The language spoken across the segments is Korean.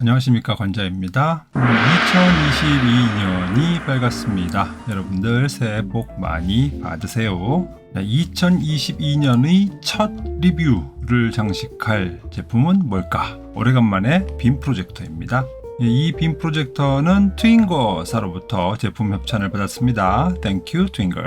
안녕하십니까, 관자입니다. 2022년이 밝았습니다. 여러분들 새해 복 많이 받으세요. 2022년의 첫 리뷰를 장식할 제품은 뭘까? 오래간만에 빔 프로젝터입니다. 이 빔 프로젝터는 트윙거사로부터 제품 협찬을 받았습니다. 땡큐 트윙거.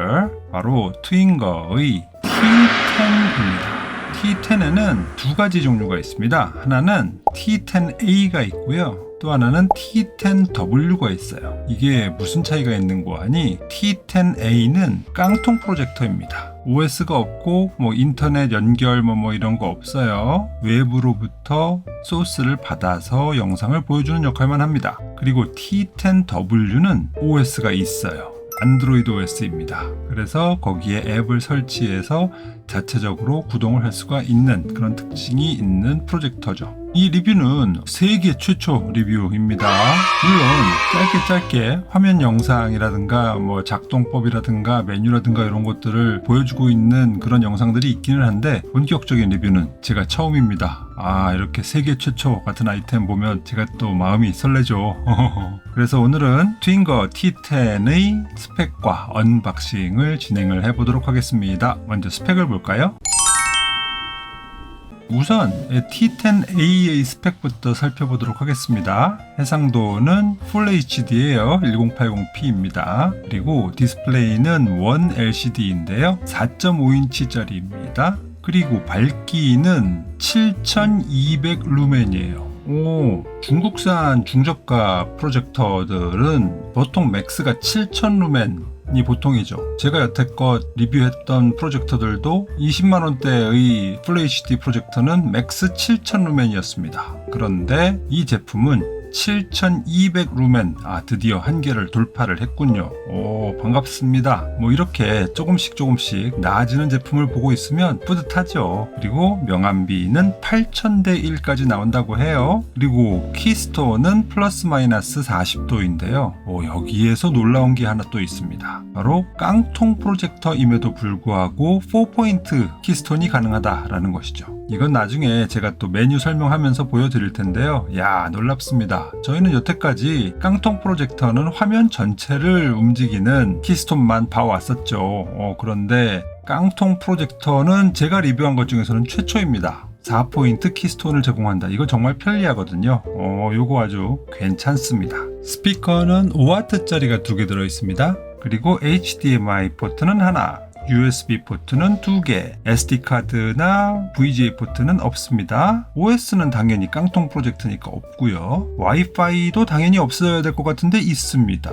바로 트윙거의 T10입니다. T10에는 두 가지 종류가 있습니다. 하나는 T10A가 있고요. 또 하나는 T10W가 있어요. 이게 무슨 차이가 있는 거 하니 T10A는 깡통 프로젝터입니다. OS가 없고 인터넷 연결 이런 거 없어요. 외부로부터 소스를 받아서 영상을 보여주는 역할만 합니다. 그리고 T10W는 OS가 있어요. 안드로이드 OS입니다. 그래서 거기에 앱을 설치해서 자체적으로 구동을 할 수가 있는 그런 특징이 있는 프로젝터죠. 이 리뷰는 세계 최초 리뷰입니다. 물론 짧게 화면 영상이라든가 작동법이라든가 메뉴라든가 이런 것들을 보여주고 있는 그런 영상들이 있기는 한데 본격적인 리뷰는 제가 처음입니다. 이렇게 세계 최초 같은 아이템 보면 제가 또 마음이 설레죠. 그래서 오늘은 트윙거 T10의 스펙과 언박싱을 진행을 해보도록 하겠습니다. 먼저 스펙을 볼까요? 우선 T10A의 스펙부터 살펴보도록 하겠습니다. 해상도는 Full HD예요. 1080p입니다. 그리고 디스플레이는 원 LCD인데요. 4.5인치짜리입니다. 그리고 밝기는 7200 루멘이에요. 중국산 중저가 프로젝터들은 보통 맥스가 7000 루멘이 보통이죠. 제가 여태껏 리뷰했던 프로젝터들도 20만원대의 FHD 프로젝터는 맥스 7000 루멘이었습니다. 그런데 이 제품은 7200 루멘, 드디어 한계를 돌파를 했군요. 반갑습니다. 이렇게 조금씩 나아지는 제품을 보고 있으면 뿌듯하죠. 그리고 명암비는 8000대 1까지 나온다고 해요. 그리고 키스톤은 플러스 마이너스 40도인데요. 여기에서 놀라운 게 하나 또 있습니다. 바로 깡통 프로젝터임에도 불구하고 4포인트 키스톤이 가능하다라는 것이죠. 이건 나중에 제가 또 메뉴 설명하면서 보여드릴 텐데요. 놀랍습니다. 저희는 여태까지 깡통 프로젝터는 화면 전체를 움직이는 키스톤만 봐왔었죠. 그런데 깡통 프로젝터는 제가 리뷰한 것 중에서는 최초입니다. 4포인트 키스톤을 제공한다. 이거 정말 편리하거든요. 요거 아주 괜찮습니다. 스피커는 5W짜리가 2개 들어있습니다. 그리고 HDMI 포트는 하나, USB 포트는 2개, SD카드나 VGA 포트는 없습니다. OS는 당연히 깡통 프로젝트니까 없고요. 와이파이도 당연히 없어야 될 것 같은데 있습니다.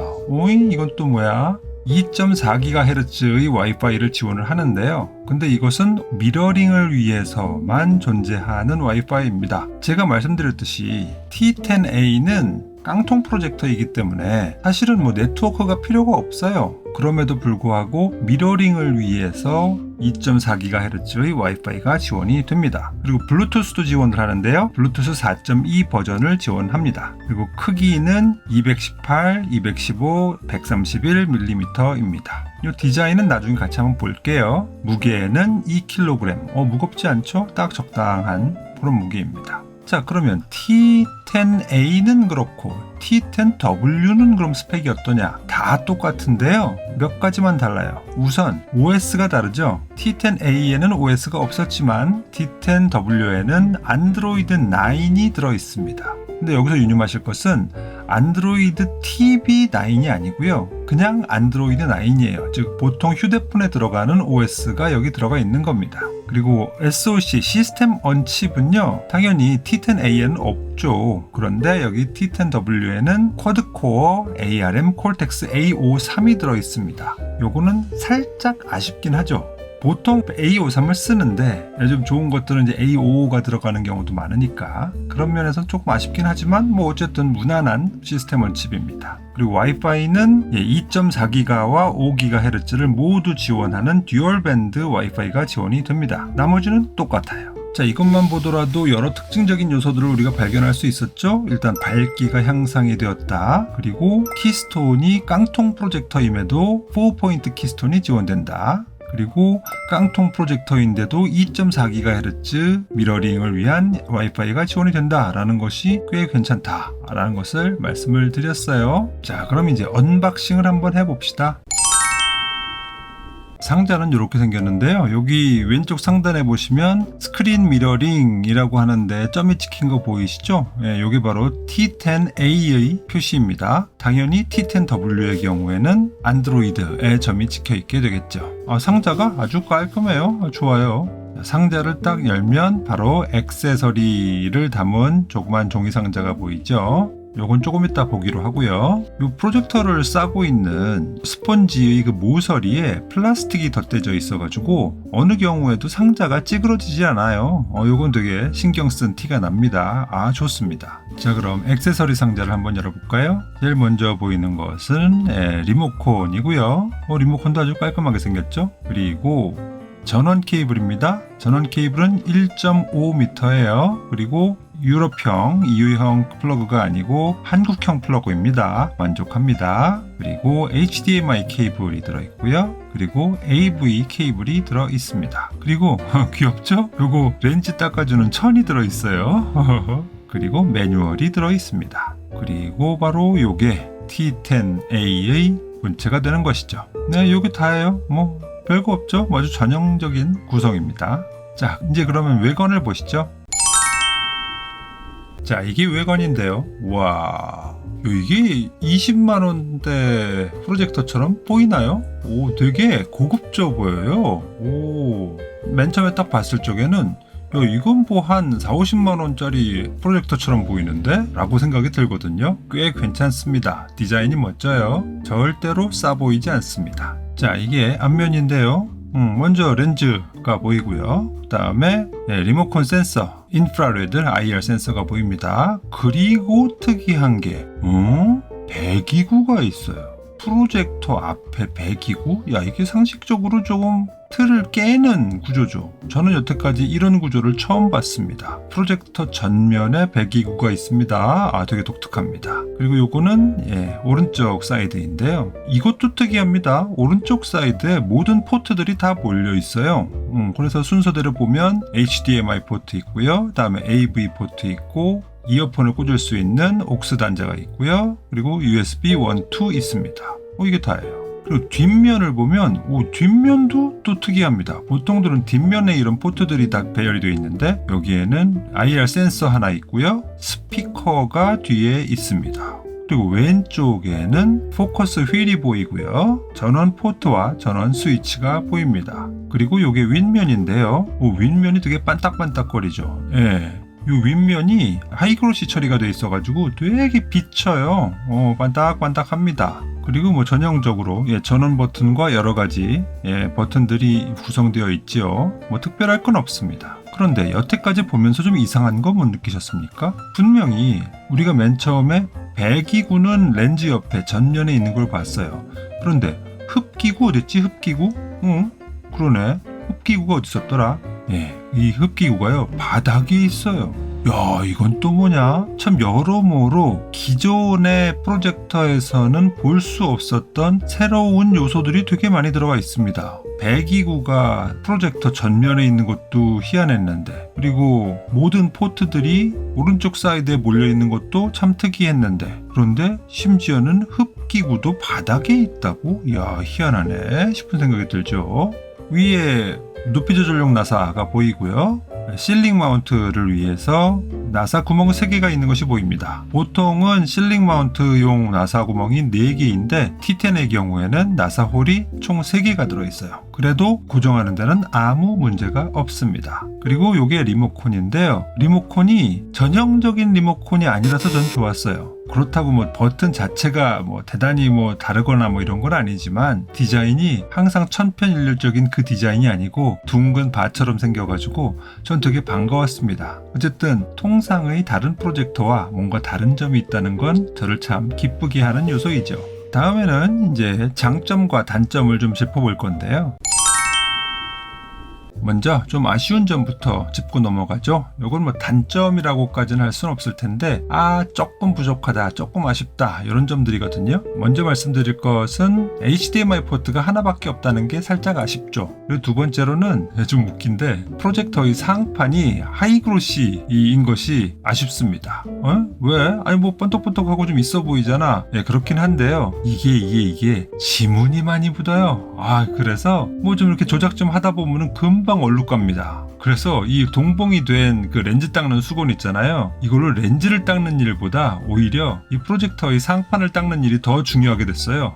이건 또 뭐야? 2.4GHz의 와이파이를 지원을 하는데요. 근데 이것은 미러링을 위해서만 존재하는 와이파이입니다. 제가 말씀드렸듯이 T10A는 깡통 프로젝터이기 때문에 사실은 네트워크가 필요가 없어요. 그럼에도 불구하고 미러링을 위해서 2.4GHz의 와이파이가 지원이 됩니다. 그리고 블루투스도 지원을 하는데요. 블루투스 4.2 버전을 지원합니다. 그리고 크기는 218, 215, 131mm입니다. 이 디자인은 나중에 같이 한번 볼게요. 무게는 2kg. 무겁지 않죠? 딱 적당한 그런 무게입니다. 자, 그러면 T10A는 그렇고 T10W는 그럼 스펙이 어떠냐? 다 똑같은데요. 몇 가지만 달라요. 우선 OS가 다르죠. T10A에는 OS가 없었지만 T10W에는 안드로이드 9이 들어있습니다. 근데 여기서 유념하실 것은 안드로이드 TV9이 아니고요. 그냥 안드로이드 9이에요. 즉 보통 휴대폰에 들어가는 OS가 여기 들어가 있는 겁니다. 그리고 SoC 시스템 on 칩은요. 당연히 T10A에는 없죠. 그런데 여기 T10W에는 쿼드코어 ARM 콜텍스 A53이 들어있습니다. 요거는 살짝 아쉽긴 하죠. 보통 A53을 쓰는데 요즘 좋은 것들은 이제 A55가 들어가는 경우도 많으니까 그런 면에서는 조금 아쉽긴 하지만 어쨌든 무난한 시스템 온 칩입니다. 그리고 와이파이는 2.4GHz와 5GHz를 모두 지원하는 듀얼 밴드 와이파이가 지원이 됩니다. 나머지는 똑같아요. 자, 이것만 보더라도 여러 특징적인 요소들을 우리가 발견할 수 있었죠. 일단 밝기가 향상이 되었다. 그리고 키스톤이 깡통 프로젝터임에도 4포인트 키스톤이 지원된다. 그리고 깡통 프로젝터인데도 2.4GHz 미러링을 위한 와이파이가 지원이 된다라는 것이 꽤 괜찮다라는 것을 말씀을 드렸어요. 자, 그럼 이제 언박싱을 한번 해봅시다. 상자는 이렇게 생겼는데요. 여기 왼쪽 상단에 보시면 스크린 미러링이라고 하는데 점이 찍힌 거 보이시죠? 예, 이게 바로 T10A의 표시입니다. 당연히 T10W의 경우에는 안드로이드에 점이 찍혀 있게 되겠죠. 상자가 아주 깔끔해요. 좋아요. 상자를 딱 열면 바로 액세서리를 담은 조그만 종이 상자가 보이죠? 요건 조금 이따 보기로 하고요. 요 프로젝터를 싸고 있는 스펀지의 그 모서리에 플라스틱이 덧대져 있어가지고 어느 경우에도 상자가 찌그러지지 않아요. 요건 되게 신경 쓴 티가 납니다. 좋습니다. 자, 그럼 액세서리 상자를 한번 열어볼까요? 제일 먼저 보이는 것은 리모컨이고요. 리모컨도 아주 깔끔하게 생겼죠? 그리고 전원 케이블입니다. 전원 케이블은 1.5m예요. 그리고 유럽형, EU형 플러그가 아니고 한국형 플러그입니다. 만족합니다. 그리고 HDMI 케이블이 들어있고요. 그리고 AV 케이블이 들어있습니다. 그리고 귀엽죠? 요거 렌즈 닦아주는 천이 들어있어요. 그리고 매뉴얼이 들어있습니다. 그리고 바로 요게 T10A의 본체가 되는 것이죠. 네, 요게 다예요. 뭐 별거 없죠? 아주 전형적인 구성입니다. 자, 이제 그러면 외관을 보시죠. 자, 이게 외관인데요. 와, 이게 20만원대 프로젝터처럼 보이나요? 오, 되게 고급져 보여요. 오, 맨 처음에 딱 봤을 적에는 이건 뭐 한 40~50만원짜리 프로젝터처럼 보이는데? 라고 생각이 들거든요. 꽤 괜찮습니다. 디자인이 멋져요. 절대로 싸 보이지 않습니다. 자, 이게 앞면인데요. 먼저 렌즈가 보이고요. 그 다음에 리모컨 센서, 인프라레드 IR 센서가 보입니다. 그리고 특이한 게 배기구가 있어요. 프로젝터 앞에 배기구? 야, 이게 상식적으로 조금 틀을 깨는 구조죠. 저는 여태까지 이런 구조를 처음 봤습니다. 프로젝터 전면에 배기구가 있습니다. 되게 독특합니다. 그리고 요거는 오른쪽 사이드인데요. 이것도 특이합니다. 오른쪽 사이드에 모든 포트들이 다 몰려 있어요. 그래서 순서대로 보면 HDMI 포트 있고요. 그 다음에 AV 포트 있고, 이어폰을 꽂을 수 있는 옥스 단자가 있고요. 그리고 USB 1, 2 있습니다. 이게 다예요. 그리고 뒷면을 보면 뒷면도 또 특이합니다. 보통들은 뒷면에 이런 포트들이 다 배열이 되어 있는데 여기에는 IR 센서 하나 있고요. 스피커가 뒤에 있습니다. 그리고 왼쪽에는 포커스 휠이 보이고요. 전원 포트와 전원 스위치가 보입니다. 그리고 이게 윗면인데요. 윗면이 되게 반딱반딱거리죠. 이 윗면이 하이그로시 처리가 되어 있어가지고 되게 비쳐요. 반딱반딱합니다. 그리고 뭐 전형적으로 전원 버튼과 여러 가지 버튼들이 구성되어 있지요. 뭐 특별할 건 없습니다. 그런데 여태까지 보면서 좀 이상한 거 못 느끼셨습니까? 분명히 우리가 맨 처음에 배기구는 렌즈 옆에 전면에 있는 걸 봤어요. 그런데 흡기구 어딨지? 흡기구? 그러네. 흡기구가 어디 있었더라? 이 흡기구가요, 바닥에 있어요. 야, 이건 또 뭐냐? 참 여러모로 기존의 프로젝터에서는 볼 수 없었던 새로운 요소들이 되게 많이 들어가 있습니다. 배기구가 프로젝터 전면에 있는 것도 희한했는데, 그리고 모든 포트들이 오른쪽 사이드에 몰려 있는 것도 참 특이했는데, 그런데 심지어는 흡기구도 바닥에 있다고? 이야, 희한하네 싶은 생각이 들죠. 위에 높이 조절용 나사가 보이고요. 실링 마운트를 위해서 나사 구멍 3개가 있는 것이 보입니다. 보통은 실링 마운트용 나사 구멍이 4개인데 T10의 경우에는 나사 홀이 총 3개가 들어있어요. 그래도 고정하는 데는 아무 문제가 없습니다. 그리고 이게 리모컨인데요. 리모컨이 전형적인 리모컨이 아니라서 전 좋았어요. 그렇다고 뭐 버튼 자체가 뭐 대단히 뭐 다르거나 뭐 이런 건 아니지만 디자인이 항상 천편일률적인 그 디자인이 아니고 둥근 바처럼 생겨가지고 전 되게 반가웠습니다. 어쨌든 통상의 다른 프로젝터와 뭔가 다른 점이 있다는 건 저를 참 기쁘게 하는 요소이죠. 다음에는 이제 장점과 단점을 좀 짚어볼 건데요. 먼저 좀 아쉬운 점부터 짚고 넘어가죠. 이건 뭐 단점이라고까지는 할 수는 없을 텐데 조금 부족하다, 조금 아쉽다 이런 점들이거든요. 먼저 말씀드릴 것은 HDMI 포트가 하나밖에 없다는 게 살짝 아쉽죠. 그리고 두 번째로는 좀 웃긴데 프로젝터의 상판이 하이그로시인 것이 아쉽습니다. 왜? 아니 뭐 번떡번떡하고 좀 있어 보이잖아. 그렇긴 한데요. 이게 지문이 많이 묻어요. 그래서 뭐 좀 이렇게 조작 좀 하다 보면은 금방 얼룩갑니다. 그래서 이 동봉이 된 그 렌즈 닦는 수건 있잖아요. 이걸로 렌즈를 닦는 일보다 오히려 이 프로젝터의 상판을 닦는 일이 더 중요하게 됐어요.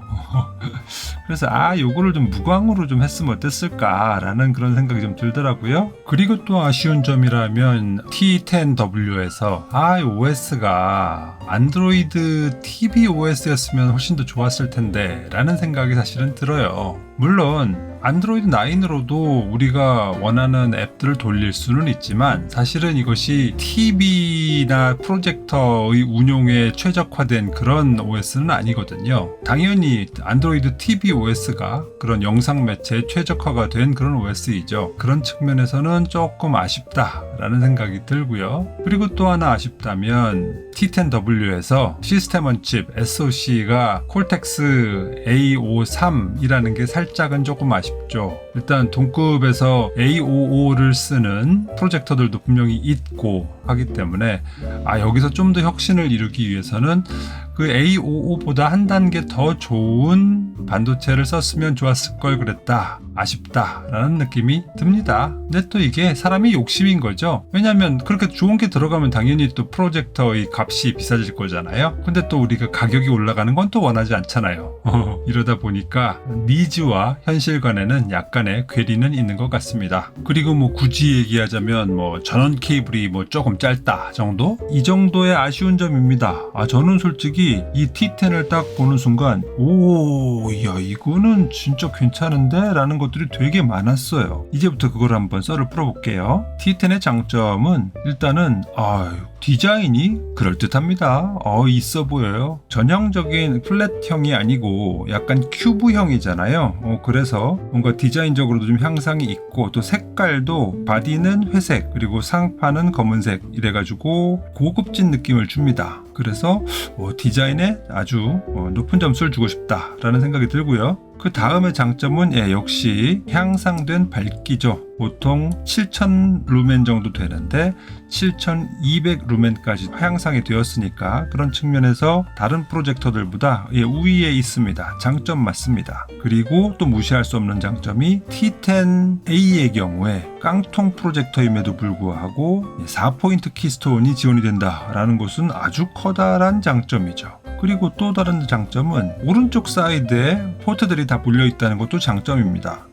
그래서 요거를 좀 무광으로 좀 했으면 어땠을까라는 그런 생각이 좀 들더라고요. 그리고 또 아쉬운 점이라면 T10W에서 OS가 안드로이드 TV OS였으면 훨씬 더 좋았을 텐데 라는 생각이 사실은 들어요. 물론 안드로이드 9으로도 우리가 원하는 앱들을 돌릴 수는 있지만 사실은 이것이 TV나 프로젝터의 운용에 최적화된 그런 OS는 아니거든요. 당연히 안드로이드 TV OS가 그런 영상 매체에 최적화가 된 그런 OS이죠. 그런 측면에서는 조금 아쉽다라는 생각이 들고요. 그리고 또 하나 아쉽다면 T10W에서 시스템 온 칩 SoC가 콜텍스 A53이라는 게 살짝은 조금 아쉽죠. 일단 동급에서 A55를 쓰는 프로젝터들도 분명히 있고 하기 때문에 여기서 좀 더 혁신을 이루기 위해서는 그 A55보다 한 단계 더 좋은 반도체를 썼으면 좋았을 걸 그랬다. 아쉽다라는 느낌이 듭니다. 근데 또 이게 사람이 욕심인 거죠. 왜냐면 그렇게 좋은 게 들어가면 당연히 또 프로젝터의 값이 비싸질 거잖아요. 근데 또 우리가 가격이 올라가는 건 또 원하지 않잖아요. 이러다 보니까 니즈와 현실 간에는 약간의 괴리는 있는 것 같습니다. 그리고 뭐 굳이 얘기하자면 뭐 전원 케이블이 뭐 조금 짧다 정도? 이 정도의 아쉬운 점입니다. 저는 솔직히 이 T10을 딱 보는 순간 이거는 진짜 괜찮은데? 라는 것들이 되게 많았어요. 이제부터 그걸 한번 썰을 풀어볼게요. T10의 장점은 일단은 디자인이 그럴듯합니다. 있어 보여요. 전형적인 플랫형이 아니고 약간 큐브형이잖아요. 그래서 뭔가 디자인적으로도 좀 향상이 있고 또 색깔도 바디는 회색 그리고 상판은 검은색 이래가지고 고급진 느낌을 줍니다. 그래서 디자인에 아주 높은 점수를 주고 싶다라는 생각이 들고요. 그 다음의 장점은 역시 향상된 밝기죠. 보통 7000 루멘 정도 되는데 7200 루멘까지 향상이 되었으니까 그런 측면에서 다른 프로젝터들보다 우위에 있습니다. 장점 맞습니다. 그리고 또 무시할 수 없는 장점이 T10A의 경우에 깡통 프로젝터임에도 불구하고 4포인트 키스톤이 지원이 된다라는 것은 아주 커다란 장점이죠. 그리고 또 다른 장점은 오른쪽 사이드에 포트들이 다 몰려있다는 것도 장점입니다.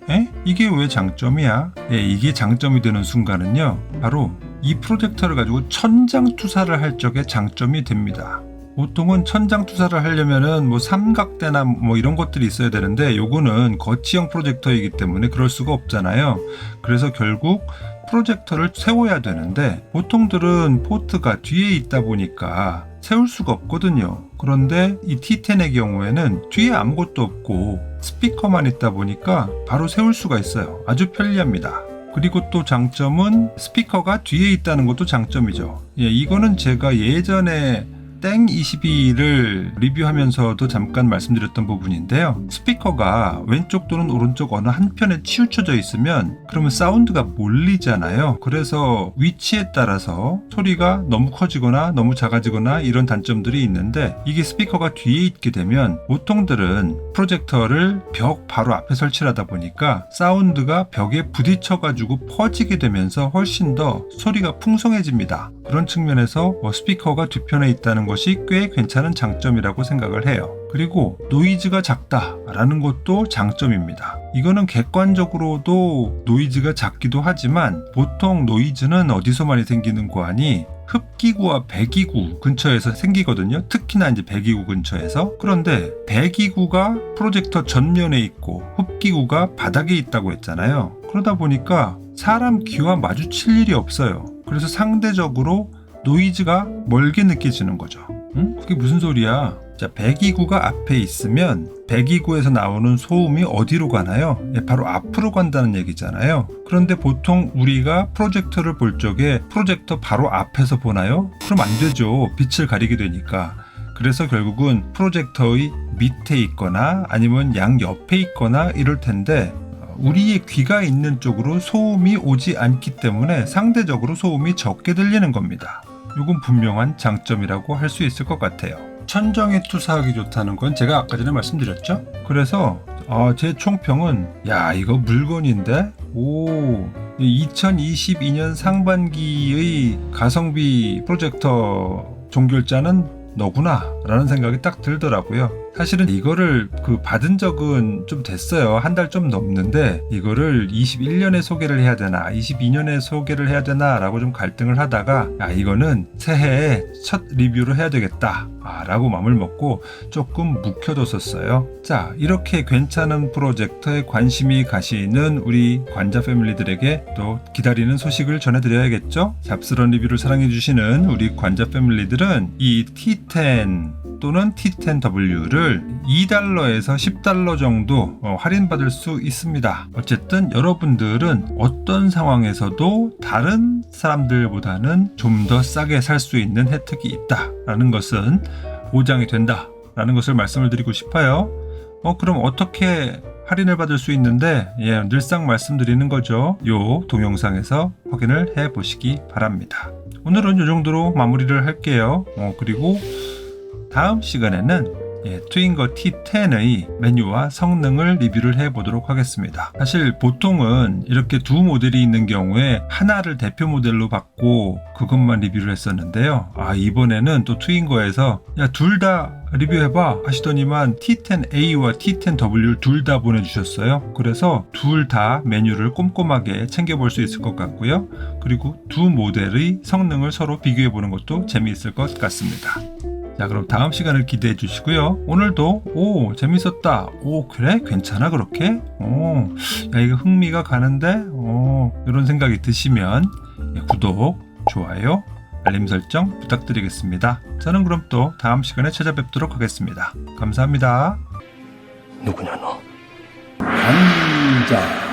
이게 왜 장점이야? 이게 장점이 되는 순간은요, 바로 이 프로젝터를 가지고 천장 투사를 할 적에 장점이 됩니다. 보통은 천장 투사를 하려면은 뭐 삼각대나 뭐 이런 것들이 있어야 되는데 요거는 거치형 프로젝터이기 때문에 그럴 수가 없잖아요. 그래서 결국 프로젝터를 세워야 되는데 보통들은 포트가 뒤에 있다 보니까 세울 수가 없거든요. 그런데 이 T10의 경우에는 뒤에 아무것도 없고 스피커만 있다 보니까 바로 세울 수가 있어요. 아주 편리합니다. 그리고 또 장점은 스피커가 뒤에 있다는 것도 장점이죠. 이거는 제가 예전에 땡22를 리뷰하면서도 잠깐 말씀드렸던 부분인데요. 스피커가 왼쪽 또는 오른쪽 어느 한편에 치우쳐져 있으면 그러면 사운드가 몰리잖아요. 그래서 위치에 따라서 소리가 너무 커지거나 너무 작아지거나 이런 단점들이 있는데 이게 스피커가 뒤에 있게 되면 보통들은 프로젝터를 벽 바로 앞에 설치를 하다 보니까 사운드가 벽에 부딪혀가지고 퍼지게 되면서 훨씬 더 소리가 풍성해집니다. 그런 측면에서 스피커가 뒤편에 있다는 것이 꽤 괜찮은 장점이라고 생각을 해요. 그리고 노이즈가 작다라는 것도 장점입니다. 이거는 객관적으로도 노이즈가 작기도 하지만 보통 노이즈는 어디서 많이 생기는 거 아니? 흡기구와 배기구 근처에서 생기거든요. 특히나 이제 배기구 근처에서. 그런데 배기구가 프로젝터 전면에 있고 흡기구가 바닥에 있다고 했잖아요. 그러다 보니까 사람 귀와 마주칠 일이 없어요. 그래서 상대적으로 노이즈가 멀게 느껴지는 거죠. 그게 무슨 소리야? 자, 배기구가 앞에 있으면 배기구에서 나오는 소음이 어디로 가나요? 바로 앞으로 간다는 얘기잖아요. 그런데 보통 우리가 프로젝터를 볼 적에 프로젝터 바로 앞에서 보나요? 그럼 안 되죠. 빛을 가리게 되니까. 그래서 결국은 프로젝터의 밑에 있거나 아니면 양 옆에 있거나 이럴 텐데 우리의 귀가 있는 쪽으로 소음이 오지 않기 때문에 상대적으로 소음이 적게 들리는 겁니다. 이건 분명한 장점이라고 할 수 있을 것 같아요. 천정에 투사하기 좋다는 건 제가 아까 전에 말씀드렸죠. 그래서 제 총평은 야 이거 물건인데 2022년 상반기의 가성비 프로젝터 종결자는 너구나 라는 생각이 딱 들더라고요. 사실은 이거를 받은 적은 좀 됐어요. 한 달 좀 넘는데 이거를 21년에 소개를 해야 되나 22년에 소개를 해야 되나 라고 좀 갈등을 하다가 이거는 새해에 첫 리뷰를 해야 되겠다 라고 마음을 먹고 조금 묵혀뒀었어요. 자, 이렇게 괜찮은 프로젝터에 관심이 가시는 우리 관자 패밀리들에게 또 기다리는 소식을 전해드려야겠죠. 잡스런 리뷰를 사랑해주시는 우리 관자 패밀리들은 이 T10 또는 T10W를 $2에서 $10 정도 할인받을 수 있습니다. 어쨌든 여러분들은 어떤 상황에서도 다른 사람들보다는 좀 더 싸게 살 수 있는 혜택이 있다라는 것은 보장이 된다라는 것을 말씀을 드리고 싶어요. 그럼 어떻게 할인을 받을 수 있는데 늘상 말씀드리는 거죠. 요 동영상에서 확인을 해 보시기 바랍니다. 오늘은 이 정도로 마무리를 할게요. 그리고 다음 시간에는 트윙거 T10의 메뉴와 성능을 리뷰를 해보도록 하겠습니다. 사실 보통은 이렇게 두 모델이 있는 경우에 하나를 대표 모델로 받고 그것만 리뷰를 했었는데요. 이번에는 또 트윙거에서 둘 다 리뷰해봐 하시더니만 T10A와 T10W를 둘 다 보내주셨어요. 그래서 둘 다 메뉴를 꼼꼼하게 챙겨볼 수 있을 것 같고요. 그리고 두 모델의 성능을 서로 비교해보는 것도 재미있을 것 같습니다. 자, 그럼 다음 시간을 기대해 주시고요. 오늘도 재밌었다. 그래? 괜찮아 그렇게? 이거 흥미가 가는데? 이런 생각이 드시면 구독, 좋아요, 알림 설정 부탁드리겠습니다. 저는 그럼 또 다음 시간에 찾아뵙도록 하겠습니다. 감사합니다. 누구냐 너? 관자